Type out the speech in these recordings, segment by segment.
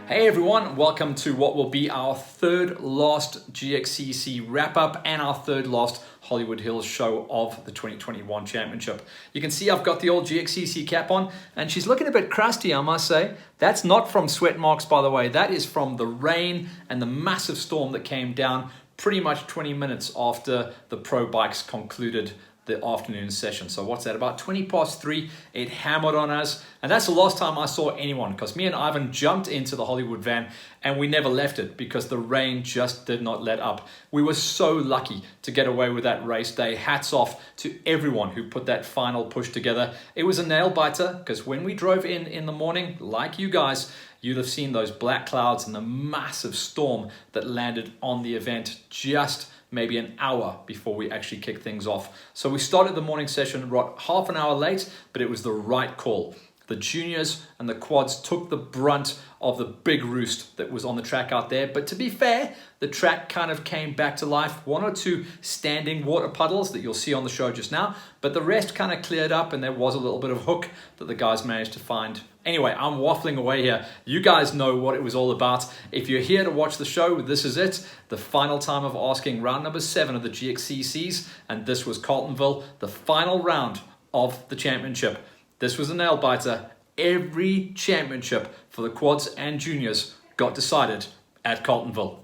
Hey everyone, welcome to what will be our third last GXCC wrap-up and our third last Hollywood Hills show of the 2021 championship. You can see I've got the old GXCC cap on and she's looking a bit crusty, I must say. That's not from sweat marks, by the way. That is from the rain and the massive storm that came down pretty much 20 minutes after the pro bikes concluded the afternoon session. So what's that, about 20 past 3, it hammered on us. And that's the last time I saw anyone, because me and Ivan jumped into the Hollywood van and we never left it because the rain just did not let up. We were so lucky to get away with that race day. Hats off to everyone who put that final push together. It was a nail biter because when we drove in the morning, like you guys, you'd have seen those black clouds and the massive storm that landed on the event just maybe an hour before we actually kicked things off. So we started the morning session right half an hour late, but it was the right call. The juniors and the quads took the brunt of the big roost that was on the track out there. But to be fair, the track kind of came back to life. One or two standing water puddles that you'll see on the show just now, but the rest kind of cleared up and there was a little bit of hook that the guys managed to find. Anyway, I'm waffling away here. You guys know what it was all about. If you're here to watch the show, this is it. The final time of asking, round number 7 of the GXCCs, and this was Carltonville, the final round of the championship. This was a nail biter. Every championship for the quads and juniors got decided at Carletonville.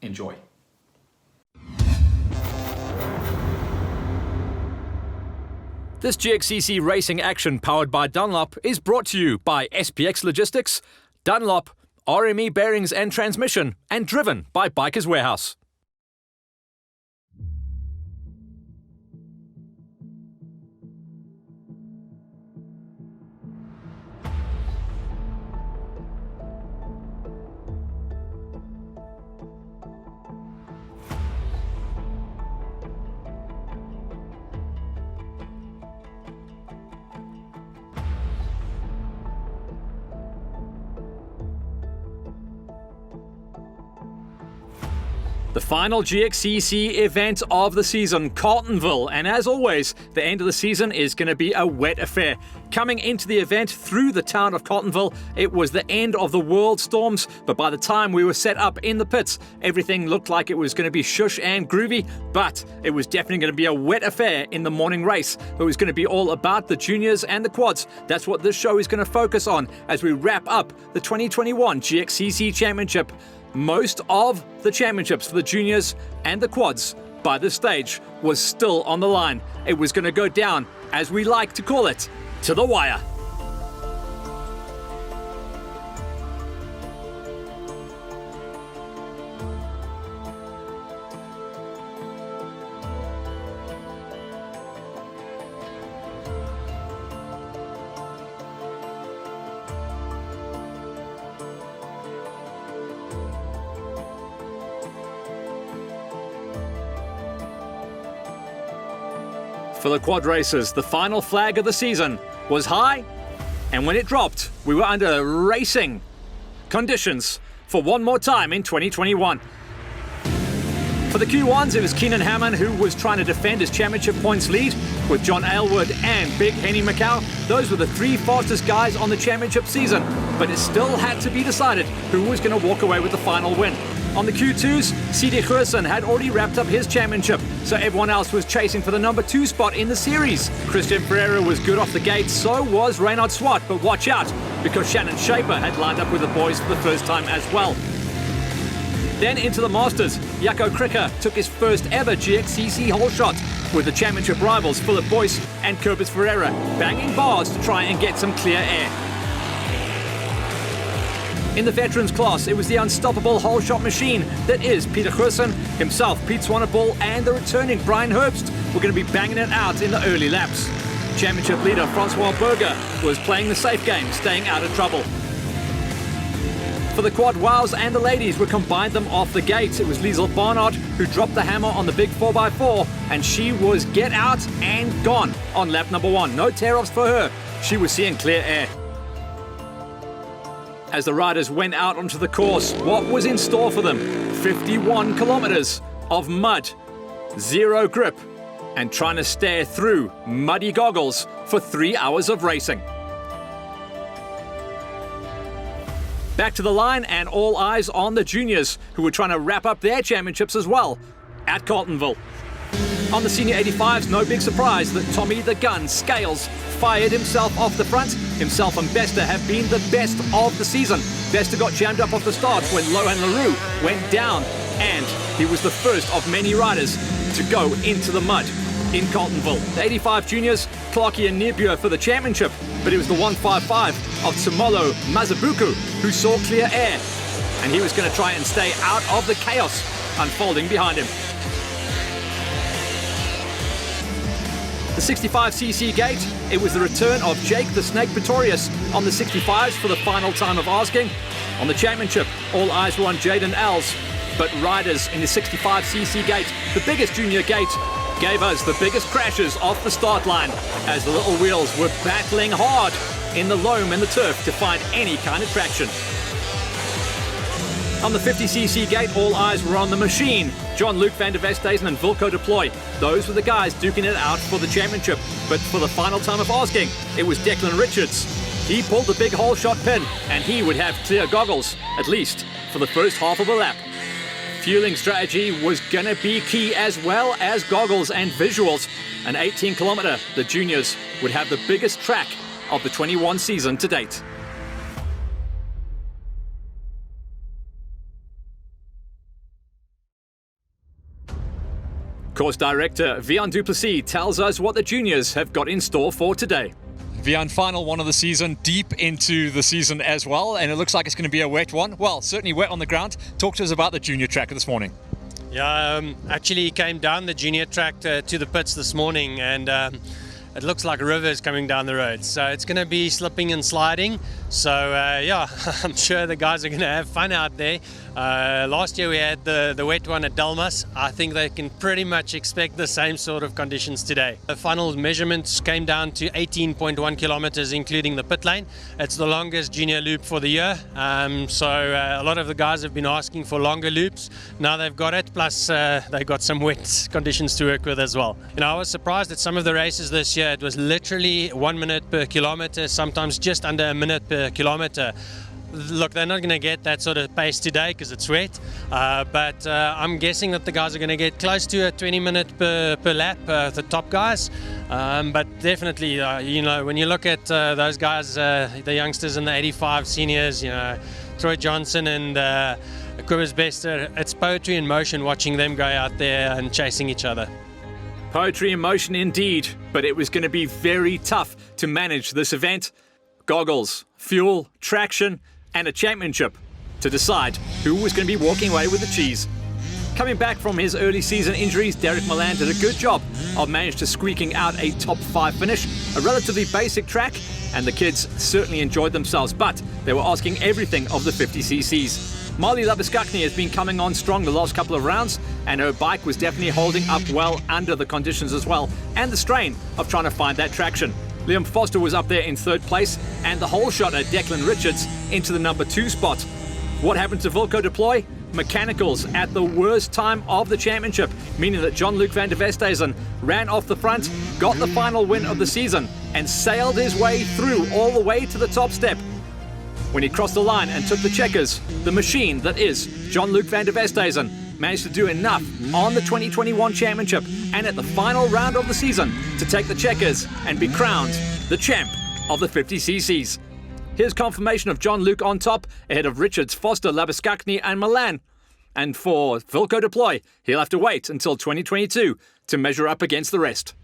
Enjoy. This GXCC racing action powered by Dunlop is brought to you by SPX Logistics, Dunlop, RME Bearings and Transmission, and driven by Bikers Warehouse. The final GXCC event of the season, Carletonville, and as always, the end of the season is going to be a wet affair. Coming into the event through the town of Carletonville, it was the end of the world storms, but by the time we were set up in the pits, everything looked like it was going to be shush and groovy, but it was definitely going to be a wet affair in the morning race. It was going to be all about the juniors and the quads. That's what this show is going to focus on as we wrap up the 2021 GXCC Championship. Most of the championships for the juniors and the quads by this stage was still on the line. It was going to go down, as we like to call it, to the wire. For the quad racers, the final flag of the season was high, and when it dropped, we were under racing conditions for one more time in 2021. For the Q1s, it was Keenan Hammond who was trying to defend his championship points lead with John Aylward and Big Henny Macau. Those were the 3 fastest guys on the championship season, but it still had to be decided who was going to walk away with the final win. On the Q2s, CD Gerson had already wrapped up his championship, so everyone else was chasing for the number 2 spot in the series. Christian Ferreira was good off the gate, so was Reynard Swart, but watch out, because Shannon Shaper had lined up with the boys for the first time as well. Then into the Masters, Jaco Krikker took his first ever GXCC hole shot with the championship rivals Philip Boyce and Curtis Ferreira banging bars to try and get some clear air. In the veterans class, it was the unstoppable hole shot machine that is Peter Gerson, himself, Pete Swanepoel, and the returning Brian Herbst were going to be banging it out in the early laps. Championship leader Francois Berger was playing the safe game, staying out of trouble. For the quad wows and the ladies, we combined them off the gate. It was Liesl Barnard who dropped the hammer on the big 4x4, and she was get out and gone on lap number 1. No tear-offs for her. She was seeing clear air. As the riders went out onto the course, what was in store for them? 51 kilometers of mud, zero grip, and trying to stare through muddy goggles for 3 hours of racing. Back to the line and all eyes on the juniors, who were trying to wrap up their championships as well at Carletonville. On the senior 85s, no big surprise that Tommy the Gun Scales fired himself off the front. Himself and Bester have been the best of the season. Bester got jammed up off the start when Lohan LaRue went down, and he was the first of many riders to go into the mud in Carletonville. The 85 juniors, Clarkie and Niebuhr for the championship, but it was the 155 of Tsumolo Mazabuku who saw clear air, and he was going to try and stay out of the chaos unfolding behind him. The 65cc gate, it was the return of Jake the Snake Pretorius on the 65s for the final time of asking. On the championship, all eyes were on Jaden Els, but riders in the 65cc gate, the biggest junior gate, gave us the biggest crashes off the start line as the little wheels were battling hard in the loam and the turf to find any kind of traction. On the 50cc gate, all eyes were on the machine. John-Luc van der Westhuizen and Wilco de Ploy. Those were the guys duking it out for the championship. But for the final time of asking, it was Declan Richards. He pulled the big hole shot pin, and he would have clear goggles, at least for the first half of the lap. Fueling strategy was going to be key, as well as goggles and visuals. An 18-kilometer, the juniors would have the biggest track of the 21 season to date. Course director Vian Duplessis tells us what the juniors have got in store for today. Vian, final one of the season, deep into the season as well, and it looks like it's going to be a wet one. Well, certainly wet on the ground. Talk to us about the junior track this morning. Yeah, actually came down the junior track to the pits this morning, and it looks like a river is coming down the road. So it's going to be slipping and sliding. So yeah, I'm sure the guys are going to have fun out there. Last year we had the wet one at Delmas. I think they can pretty much expect the same sort of conditions today. The final measurements came down to 18.1 kilometers, including the pit lane. It's the longest junior loop for the year. So a lot of the guys have been asking for longer loops. Now they've got it, plus they've got some wet conditions to work with as well. You know, I was surprised at some of the races this year. It was literally 1 minute per kilometer, sometimes just under a minute per kilometer. Look, they're not going to get that sort of pace today because it's wet, but I'm guessing that the guys are going to get close to a 20 minute per lap, the top guys. But definitely, you know, when you look at those guys, the youngsters and the 85 seniors, you know, Troy Johnson and Cobus Bester, it's poetry in motion watching them go out there and chasing each other. Poetry in motion indeed, but it was going to be very tough to manage this event. Goggles, fuel, traction, and a championship to decide who was going to be walking away with the cheese. Coming back from his early season injuries, Derek Milan did a good job of managing to squeaking out a top 5 finish, a relatively basic track, and the kids certainly enjoyed themselves, but they were asking everything of the 50cc's. Molly Labiskakny has been coming on strong the last couple of rounds, and her bike was definitely holding up well under the conditions as well, and the strain of trying to find that traction. Liam Foster was up there in 3rd place, and the hole shotter Declan Richards into the number 2 spot. What happened to Wilco de Ploy? Mechanicals at the worst time of the championship, meaning that John-Luc van der Westhuizen ran off the front, got the final win of the season, and sailed his way through all the way to the top step. When he crossed the line and took the checkers, the machine that is John-Luc van der Westhuizen managed to do enough on the 2021 championship and at the final round of the season to take the checkers and be crowned the champ of the 50cc's. Here's confirmation of John-Luc on top ahead of Richards, Foster, Labiskakny and Milan. And for Wilco de Ploy, he'll have to wait until 2022 to measure up against the rest.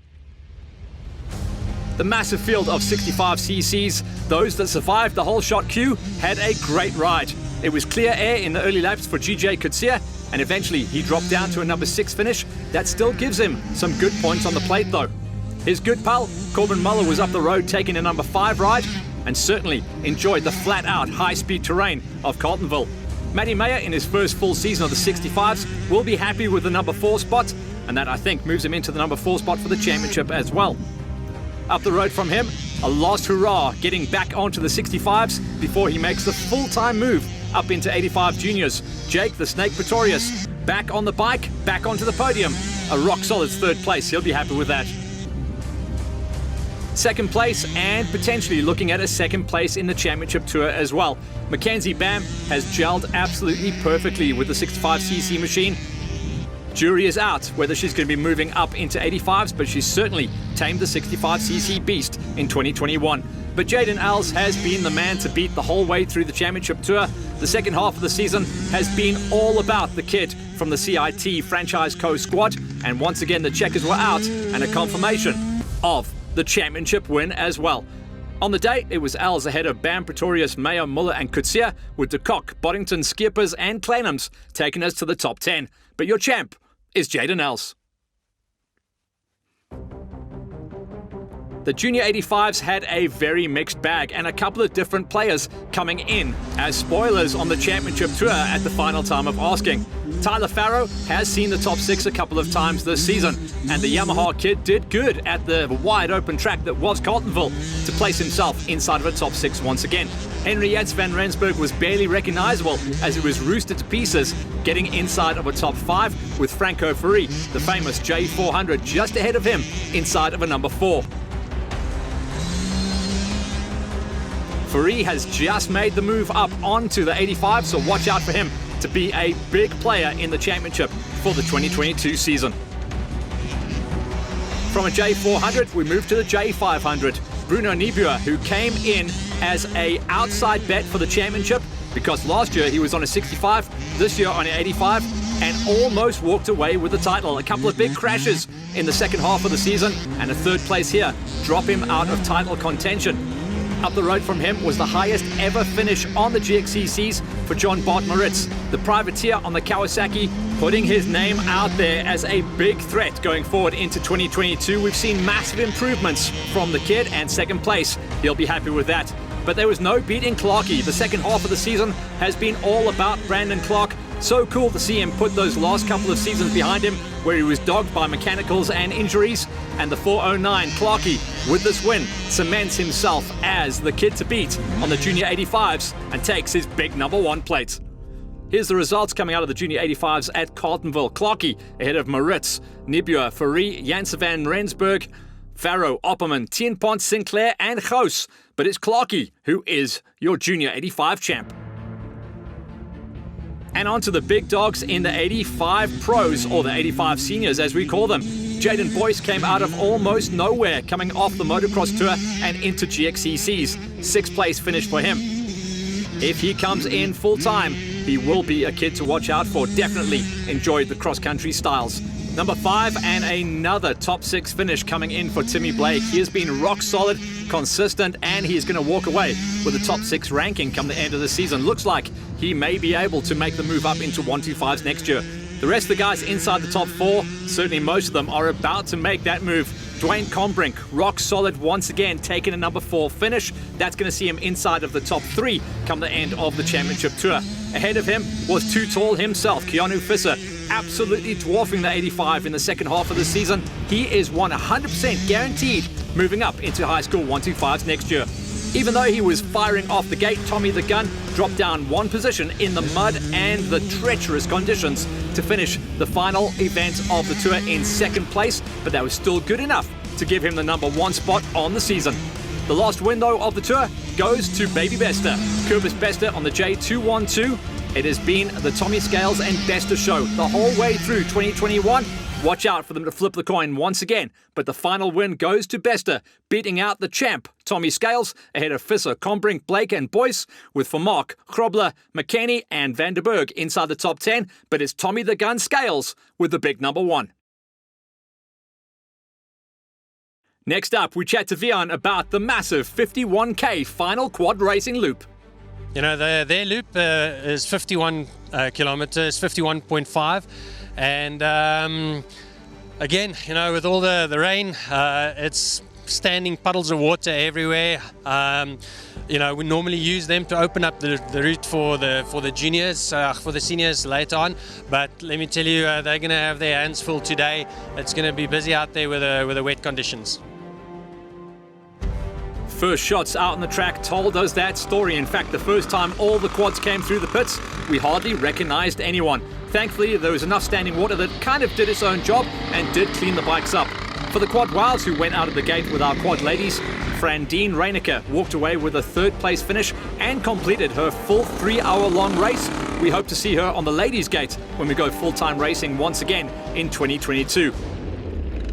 The massive field of 65cc's, those that survived the whole shot queue, had a great ride. It was clear air in the early laps for GJ Kutsia, and eventually he dropped down to a number 6 finish. That still gives him some good points on the plate though. His good pal, Corbin Muller, was up the road taking a number 5 ride, and certainly enjoyed the flat-out high-speed terrain of Carletonville. Matty Mayer, in his first full season of the 65s, will be happy with the number 4 spot, and that I think moves him into the number 4 spot for the championship as well. Up the road from him, a last hurrah, getting back onto the 65s before he makes the full-time move up into 85 juniors. Jake the Snake Pretorius, back on the bike, back onto the podium. A rock-solid 3rd place, he'll be happy with that. second place, and potentially looking at a second place in the championship tour as well. Mackenzie Bam has gelled absolutely perfectly with the 65cc machine. Jury is out whether she's going to be moving up into 85s, but she's certainly tamed the 65cc beast in 2021. But Jaden Els has been the man to beat the whole way through the championship tour. The second half of the season has been all about the kid from the CIT Franchise Co squad, and once again the checkers were out, and a confirmation of the championship win as well. On the day, it was Els ahead of Bam, Pretorius, Mayo, Muller and Kutsia, with De Kock, Boddington, Skippers and Clenhams taking us to the top 10. But your champ is Jaden Els. The Junior 85s had a very mixed bag, and a couple of different players coming in as spoilers on the championship tour at the final time of asking. Tyler Farrow has seen the top 6 a couple of times this season, and the Yamaha kid did good at the wide open track that was Carletonville to place himself inside of a top 6 once again. Henry Jens van Rensburg was barely recognizable as he was roosted to pieces, getting inside of a top 5 with Franco Ferri, the famous J400, just ahead of him inside of a number 4. Ferri has just made the move up onto the 85, so watch out for him to be a big player in the championship for the 2022 season. From a J400, we move to the J500. Bruno Niebuhr, who came in as a outside bet for the championship because last year he was on a 65, this year on an 85, and almost walked away with the title. A couple of big crashes in the second half of the season, and a third place here drop him out of title contention. Up the road from him was the highest ever finish on the GXCCs for John Bart Moritz, the privateer on the Kawasaki, putting his name out there as a big threat going forward into 2022. We've seen massive improvements from the kid, and second place, he'll be happy with that. But there was no beating Clarkey. The second half of the season has been all about Brandon Clark. So cool to see him put those last couple of seasons behind him where he was dogged by mechanicals and injuries. And the 409 Clarkey, with this win, cements himself as the kid to beat on the Junior 85s and takes his big number 1 plate. Here's the results coming out of the Junior 85s at Carletonville. Clarkey ahead of Moritz, Niebuhr, Ferri, Janssen van Rensburg, Farrow, Opperman, Tienpont, Sinclair and Gauss. But it's Clarkey who is your Junior 85 champ. And on to the big dogs in the 85 pros, or the 85 seniors as we call them. Jaden Boyce came out of almost nowhere, coming off the motocross tour and into GXCC's. 6th place finish for him. If he comes in full time, he will be a kid to watch out for. Definitely enjoyed the cross-country styles. Number 5, and another top 6 finish coming in for Timmy Blake. He has been rock solid, consistent, and he is going to walk away with a top 6 ranking come the end of the season. Looks like he may be able to make the move up into 125s next year. The rest of the guys inside the top 4, certainly most of them, are about to make that move. Dwayne Combrink, rock solid once again, taking a number 4 finish. That's going to see him inside of the top 3 come the end of the championship tour. Ahead of him was Too Tall himself, Keanu Fisser, absolutely dwarfing the 85 in the second half of the season. He is 100% guaranteed moving up into high school 125s next year. Even though he was firing off the gate, Tommy the Gun dropped down 1 position in the mud and the treacherous conditions to finish the final event of the tour in 2nd place, but that was still good enough to give him the number 1 spot on the season. The last window of the tour goes to Baby Bester, Curvis Bester on the J212. It has been the Tommy Scales and Bester show the whole way through 2021. Watch out for them to flip the coin once again, but the final win goes to Bester, beating out the champ, Tommy Scales, ahead of Fisser, Combrink, Blake and Boyce, with Vermark, Krobler, McKenney and Vanderberg inside the top 10, but it's Tommy the Gun Scales with the big number 1. Next up, we chat to Vian about the massive 51k final quad racing loop. You know, their loop is 51 kilometers, 51.5. And again, you know, with all the rain, it's standing puddles of water everywhere. You know, we normally use them to open up the route for the juniors, for the seniors later on. But let me tell you, they're going to have their hands full today. It's going to be busy out there with the wet conditions. First shots out on the track told us that story. In fact, the first time all the quads came through the pits, we hardly recognized anyone. Thankfully, there was enough standing water that kind of did its own job and did clean the bikes up. For the quad wilds who went out of the gate with our quad ladies, Frandine Reinecker walked away with a third place finish and completed her full 3-hour-long race. We hope to see her on the ladies' gate when we go full-time racing once again in 2022.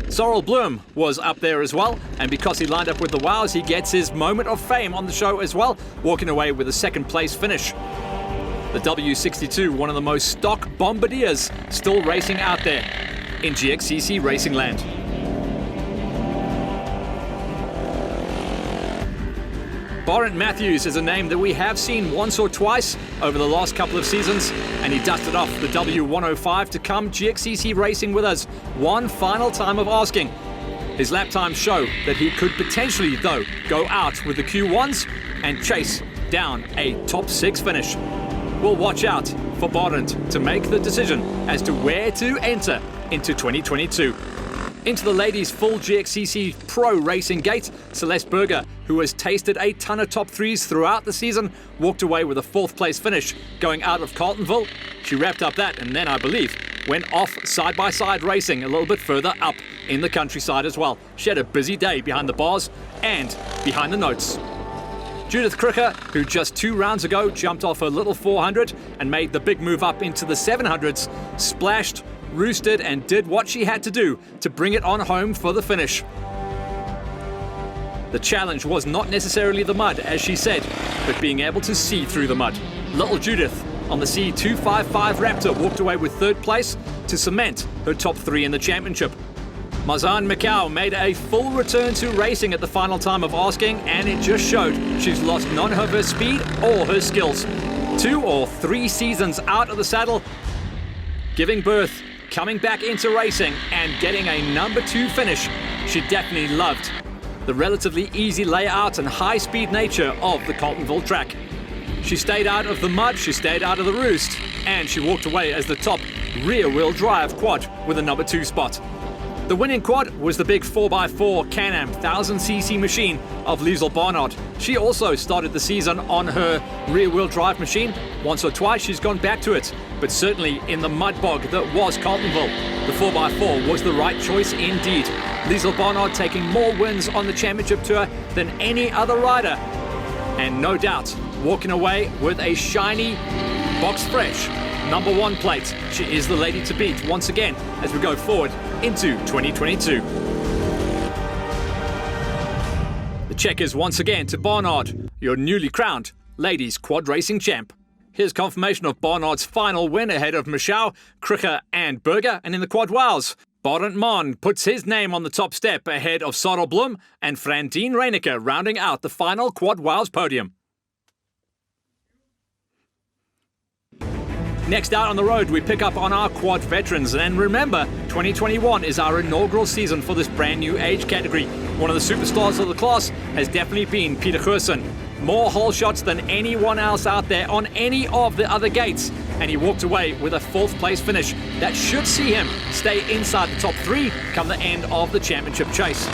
Sorrel Bloom was up there as well, and because he lined up with the Wows, he gets his moment of fame on the show as well, walking away with a second place finish. The W62, one of the most stock bombardiers still racing out there in GXCC Racing Land. Borrent Matthews is a name that we have seen once or twice over the last couple of seasons, and he dusted off the W105 to come GXCC racing with us one final time of asking. His lap times show that he could potentially, though, go out with the Q1s and chase down a top 6 finish. We'll watch out for Borrent to make the decision as to where to enter into 2022. Into the ladies' full GXCC Pro Racing gate, Celeste Berger, who has tasted a ton of top 3s throughout the season, walked away with a 4th place finish going out of Carletonville. She wrapped up that and then, I believe, went off side-by-side racing a little bit further up in the countryside as well. She had a busy day behind the bars and behind the notes. Judith Kricker, who just 2 rounds ago jumped off her little 400 and made the big move up into the 700s, splashed, roosted and did what she had to do to bring it on home for the finish. The challenge was not necessarily the mud, as she said, but being able to see through the mud. Little Judith on the C255 Raptor walked away with 3rd place to cement her top 3 in the championship. Mazan Macau made a full return to racing at the final time of asking, and it just showed she's lost none of her speed or her skills. 2 or 3 seasons out of the saddle, giving birth, coming back into racing and getting a number 2 finish. She definitely loved the relatively easy layout and high-speed nature of the Carltonville track. She stayed out of the mud, she stayed out of the roost, and she walked away as the top rear-wheel drive quad with a number 2 spot. The winning quad was the big 4x4 Can-Am 1000cc machine of Liesl Barnard. She also started the season on her rear-wheel drive machine. Once or twice she's gone back to it, but certainly in the mud bog that was Carletonville, the 4x4 was the right choice indeed. Liesl Barnard taking more wins on the championship tour than any other rider, and no doubt walking away with a shiny, box fresh number 1 plate. She is the lady to beat once again as we go forward into 2022. The check is once again to Barnard, your newly crowned ladies quad racing champ. Here's confirmation of Barnard's final win ahead of Michau, Kricker and Berger, and in the quad wows, Borrent Mon puts his name on the top step ahead of Sorrel Bloom and Frandine Reinecker rounding out the final quad wows podium. Next out on the road, we pick up on our quad veterans. And remember, 2021 is our inaugural season for this brand new age category. One of the superstars of the class has definitely been Peter Gerson. More hole shots than anyone else out there on any of the other gates. And he walked away with a 4th place finish. That should see him stay inside the top 3 come the end of the championship chase.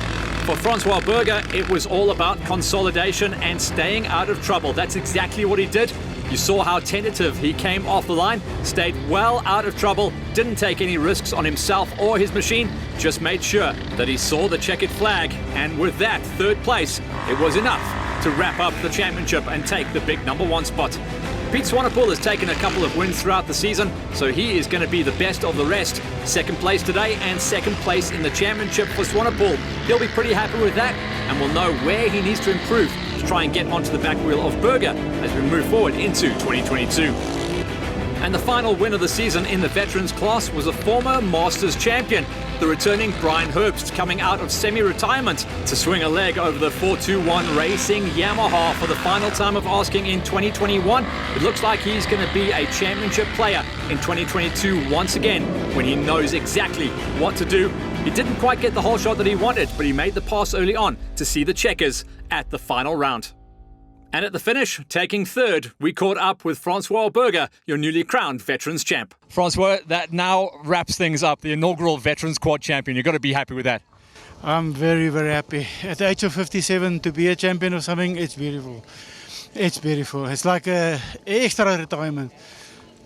For Francois Berger, it was all about consolidation and staying out of trouble. That's exactly what he did. You saw how tentative he came off the line, stayed well out of trouble, didn't take any risks on himself or his machine, just made sure that he saw the checkered flag. And with that 3rd place, it was enough to wrap up the championship and take the big number 1 spot. Pete Swanepoel has taken a couple of wins throughout the season, so he is going to be the best of the rest. 2nd place today and 2nd place in the championship for Swanepoel. He'll be pretty happy with that, and will know where he needs to improve to try and get onto the back wheel of Berger as we move forward into 2022. And the final win of the season in the veterans class was a former Masters champion, the returning Brian Herbst, coming out of semi-retirement to swing a leg over the 421 Racing Yamaha for the final time of asking in 2021. It looks like he's going to be a championship player in 2022 once again, when he knows exactly what to do. He didn't quite get the hole shot that he wanted, but he made the pass early on to see the checkers at the final round. And at the finish, taking 3rd, we caught up with Francois Berger, your newly crowned veterans champ. Francois, that now wraps things up, the inaugural veterans quad champion. You've got to be happy with that. I'm very, very happy. At the age of 57, to be a champion of something, it's beautiful. It's beautiful. It's like a extra retirement.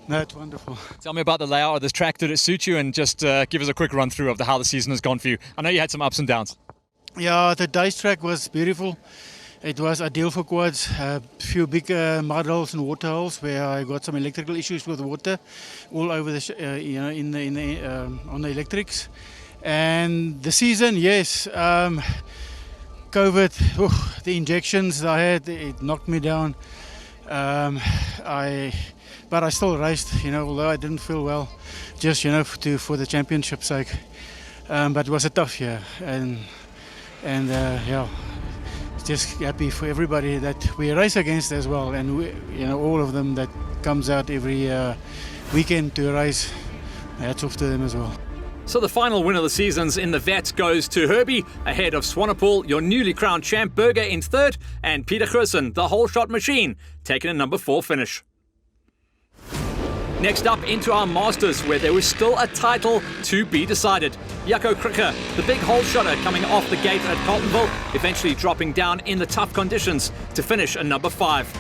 No, it's wonderful. Tell me about the layout of this track. Did it suit you? And just give us a quick run through of how the season has gone for you. I know you had some ups and downs. Yeah, the dice track was beautiful. It was ideal for quads. A few big mud holes and water holes where I got some electrical issues with water all over the on the electrics. And the season, yes, COVID, the injections I had, it knocked me down. But I still raced, although I didn't feel well, just for the championship sake. But it was a tough year, and yeah. Just happy for everybody that we race against as well, and we, all of them that comes out every weekend to race. Hats off to them as well. So the final win of the seasons in the Vets goes to Herbie, ahead of Swanepoel, your newly crowned champ Berger in third, and Peter Gerson, the whole shot machine, taking a number 4 finish. Next up into our Masters, where there was still a title to be decided. Jaco Krikke, the big hole shotter, coming off the gate at Carletonville, eventually dropping down in the tough conditions to finish a number 5.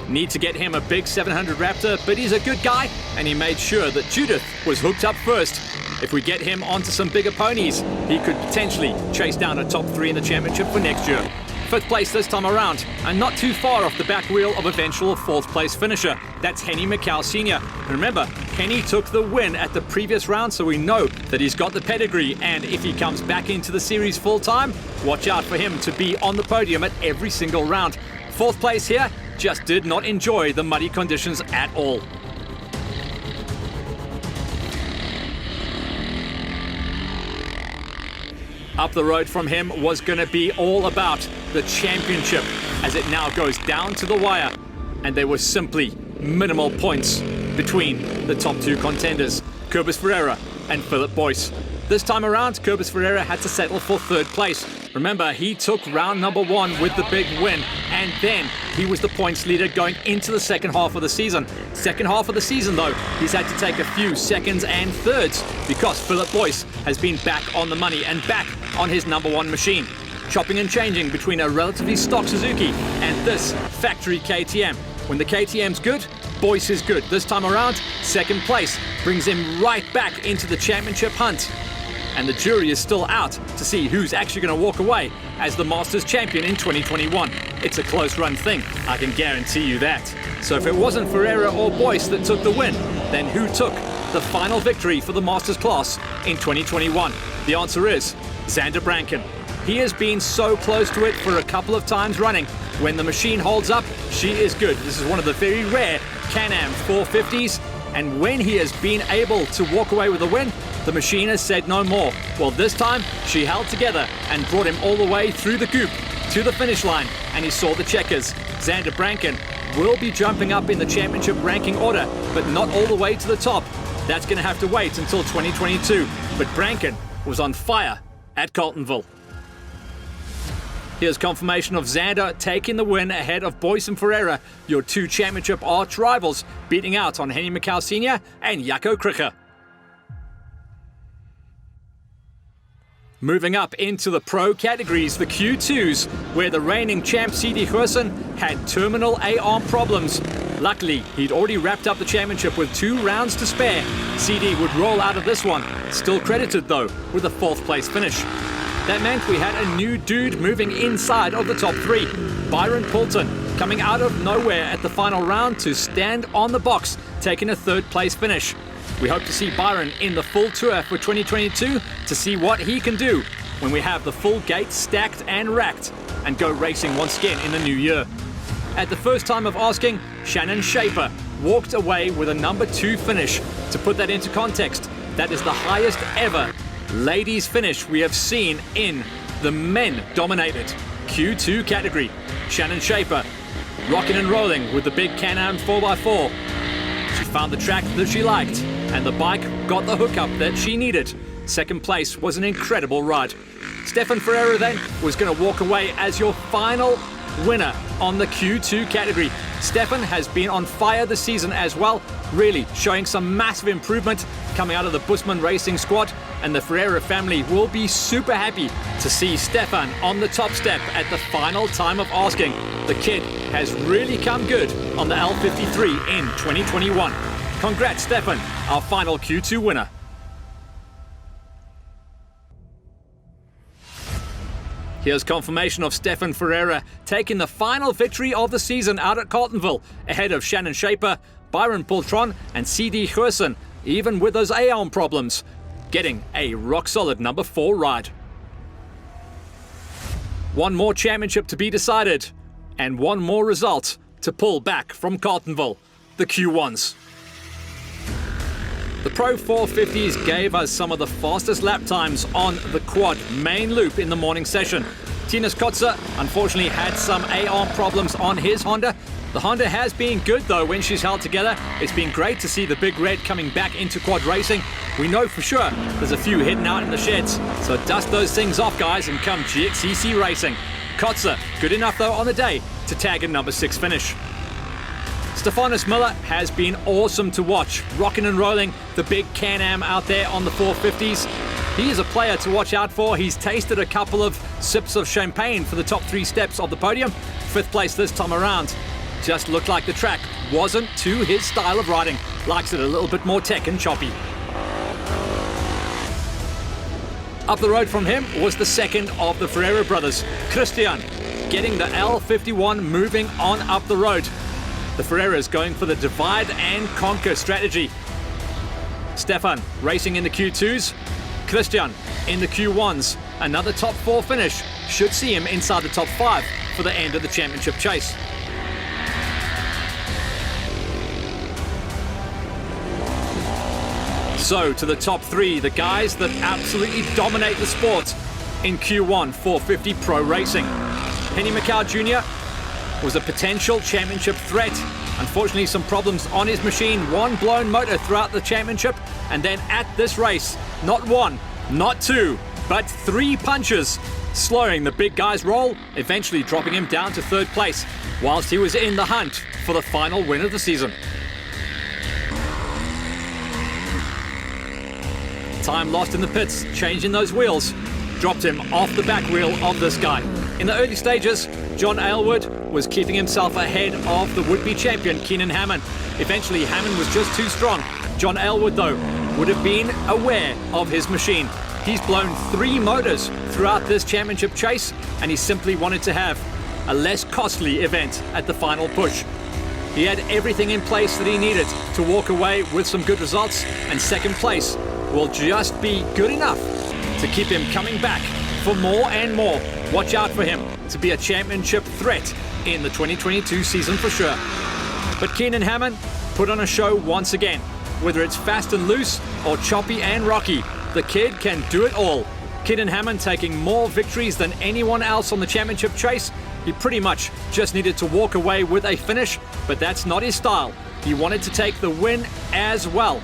Need to get him a big 700 Raptor, but he's a good guy, and he made sure that Judith was hooked up first. If we get him onto some bigger ponies, he could potentially chase down a top 3 in the championship for next year. 5th place this time around, and not too far off the back wheel of eventual 4th place finisher. That's Henny McCall Sr. And remember, Henny took the win at the previous round, so we know that he's got the pedigree, and if he comes back into the series full time, watch out for him to be on the podium at every single round. 4th place here just did not enjoy the muddy conditions at all. Up the road from him was going to be all about the championship, as it now goes down to the wire, and there were simply minimal points between the top 2 contenders, Cobus Ferreira and Philip Boyce. This time around, Cobus Ferreira had to settle for 3rd place. Remember, he took round number 1 with the big win, and then he was the points leader going into the second half of the season. Second half of the season, though, he's had to take a few seconds and thirds because Philip Boyce has been back on the money and back on his number 1 machine. Chopping and changing between a relatively stock Suzuki and this factory KTM. When the KTM's good, Boyce is good. This time around, 2nd place brings him right back into the championship hunt. And the jury is still out to see who's actually going to walk away as the Masters champion in 2021. It's a close run thing, I can guarantee you that. So if it wasn't Ferreira or Boyce that took the win, then who took the final victory for the Masters class in 2021? The answer is Xander Branken. He has been so close to it for a couple of times running. When the machine holds up, she is good. This is one of the very rare Can-Am 450s, and when he has been able to walk away with a win, the machine has said no more. Well, this time she held together and brought him all the way through the goop to the finish line, and he saw the checkers. Xander Branken will be jumping up in the championship ranking order, but not all the way to the top. That's going to have to wait until 2022. But Branken was on fire at Carltonville. Here's confirmation of Xander taking the win ahead of Boyce and Ferreira, your 2 championship arch rivals, beating out on Henny McCall Sr. and Jaco Krikke. Moving up into the pro categories, the Q2s, where the reigning champ CD Gerson had terminal A-arm problems. Luckily, he'd already wrapped up the championship with 2 rounds to spare. CD would roll out of this one, still credited though with a 4th place finish. That meant we had a new dude moving inside of the top 3. Byron Poulton coming out of nowhere at the final round to stand on the box, taking a 3rd place finish. We hope to see Byron in the full tour for 2022 to see what he can do when we have the full gate stacked and racked and go racing once again in the new year. At the first time of asking, Shannon Shaper walked away with a number 2 finish. To put that into context, that is the highest ever ladies finish we have seen in the men-dominated Q2 category. Shannon Shaper rocking and rolling with the big Can-Am 4x4. She found the track that she liked, and the bike got the hookup that she needed. 2nd place was an incredible ride. Stefan Ferreira then was going to walk away as your final winner on the Q2 category. Stefan has been on fire this season as well, really showing some massive improvement coming out of the Busman Racing squad, and the Ferreira family will be super happy to see Stefan on the top step at the final time of asking. The kid has really come good on the L53 in 2021. Congrats, Stefan, our final Q2 winner. Here's confirmation of Stefan Ferreira taking the final victory of the season out at Carletonville, ahead of Shannon Shaper, Byron Poltron and CD Gerson, even with those A-arm problems, getting a rock-solid number 4 ride. One more championship to be decided, and one more result to pull back from Carletonville, the Q1s. The Pro 450s gave us some of the fastest lap times on the quad main loop in the morning session. Tinus Kotze unfortunately had some A-arm problems on his Honda. The Honda has been good though when she's held together. It's been great to see the Big Red coming back into quad racing. We know for sure there's a few hidden out in the sheds, so dust those things off, guys, and come GXCC racing. Kotze, good enough though on the day to tag a number 6 finish. Stefanos Miller has been awesome to watch, rocking and rolling the big Can-Am out there on the 450s. He is a player to watch out for. He's tasted a couple of sips of champagne for the top 3 steps of the podium. 5th place this time around. Just looked like the track wasn't to his style of riding. Likes it a little bit more tech and choppy. Up the road from him was the second of the Ferreira brothers, Christian, getting the L51 moving on up the road. The Ferreiras going for the divide and conquer strategy. Stefan racing in the Q2s. Christian in the Q1s. Another top 4 finish should see him inside the top 5 for the end of the championship chase. So to the top 3, the guys that absolutely dominate the sport in Q1 450 Pro Racing. Henny Macau Jr. was a potential championship threat. Unfortunately, some problems on his machine. One blown motor throughout the championship, and then at this race, not 1, not 2, but 3 punches, slowing the big guy's roll, eventually dropping him down to 3rd place, whilst he was in the hunt for the final win of the season. Time lost in the pits, changing those wheels, dropped him off the back wheel of this guy. In the early stages, John Aylward was keeping himself ahead of the would-be champion, Keenan Hammond. Eventually, Hammond was just too strong. John Aylward, though, would have been aware of his machine. He's blown 3 motors throughout this championship chase, and he simply wanted to have a less costly event at the final push. He had everything in place that he needed to walk away with some good results, and 2nd place will just be good enough to keep him coming back for more and more. Watch out for him to be a championship threat in the 2022 season for sure. But Keenan Hammond put on a show once again. Whether it's fast and loose or choppy and rocky, the kid can do it all. Keenan Hammond taking more victories than anyone else on the championship chase. He pretty much just needed to walk away with a finish, but that's not his style. He wanted to take the win as well,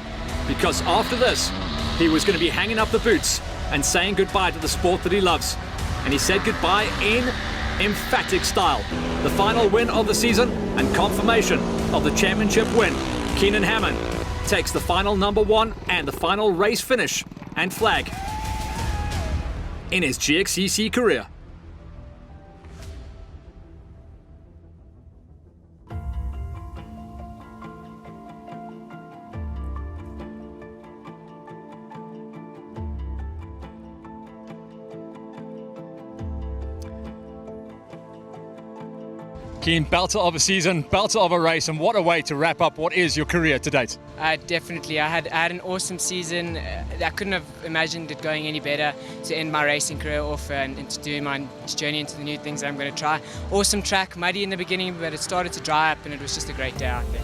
because after this, he was going to be hanging up the boots and saying goodbye to the sport that he loves. And he said goodbye in emphatic style. The final win of the season and confirmation of the championship win. Keenan Hammond takes the final number 1 and the final race finish and flag in his GXCC career. Keen, belter of a season, belter of a race, and what a way to wrap up what is your career to date. Definitely. I had an awesome season. I couldn't have imagined it going any better to end my racing career off and to do my journey into the new things that I'm going to try. Awesome track, muddy in the beginning, but it started to dry up and it was just a great day out there.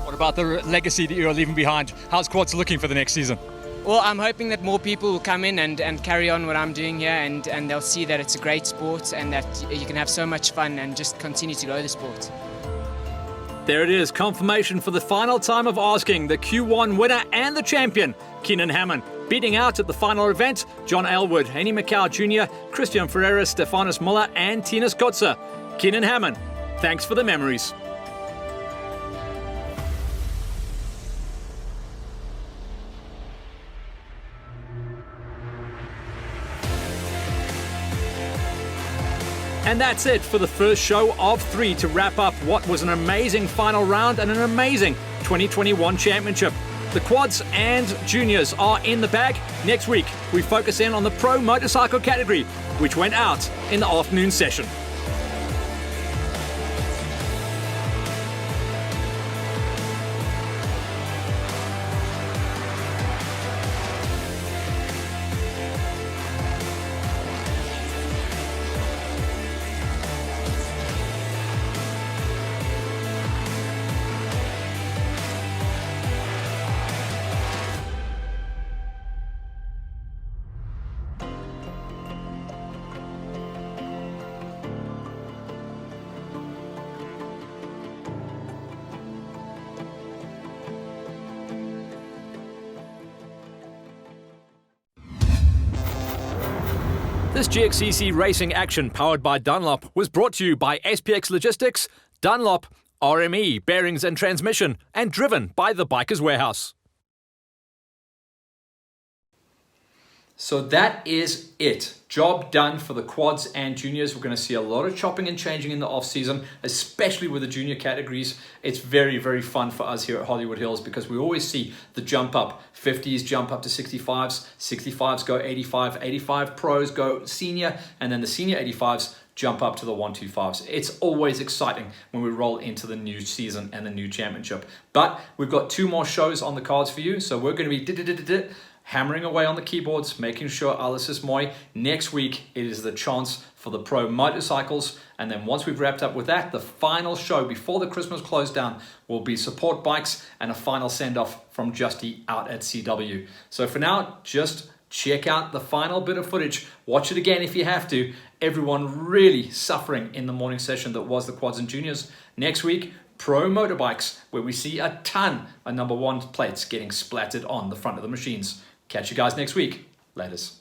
What about the legacy that you're leaving behind? How's Quads looking for the next season? Well, I'm hoping that more people will come in and carry on what I'm doing here and they'll see that it's a great sport and that you can have so much fun and just continue to grow the sport. There it is, confirmation for the final time of asking. The Q1 winner and the champion, Keenan Hammond, beating out at the final event, John Aylward, Henny Macau Jr., Christian Ferreira, Stefanos Muller and Tinus Kotze. Keenan Hammond, thanks for the memories. And that's it for the first show of 3 to wrap up what was an amazing final round and an amazing 2021 championship. The quads and juniors are in the bag. Next week, we focus in on the pro motorcycle category, which went out in the afternoon session. This GXCC racing action powered by Dunlop was brought to you by SPX Logistics, Dunlop, RME, Bearings and Transmission, and driven by the Bikers Warehouse. So that is it. Job done for the quads and juniors. We're going to see a lot of chopping and changing in the off season, especially with the junior categories. It's very, very fun for us here at Hollywood Hills because we always see the jump up. 50s jump up to 65s, 65s go 85, 85 pros go senior, and then the senior 85s jump up to the 125s. It's always exciting when we roll into the new season and the new championship. But we've got 2 more shows on the cards for you, so we're going to be hammering away on the keyboards, making sure alles is mooi. Next week, it is the chance for the pro motorcycles. And then once we've wrapped up with that, the final show before the Christmas close down will be support bikes and a final send-off from Justy out at CW. So for now, just check out the final bit of footage. Watch it again if you have to. Everyone really suffering in the morning session that was the quads and juniors. Next week, pro motorbikes, where we see a ton of number 1 plates getting splattered on the front of the machines. Catch you guys next week. Laters.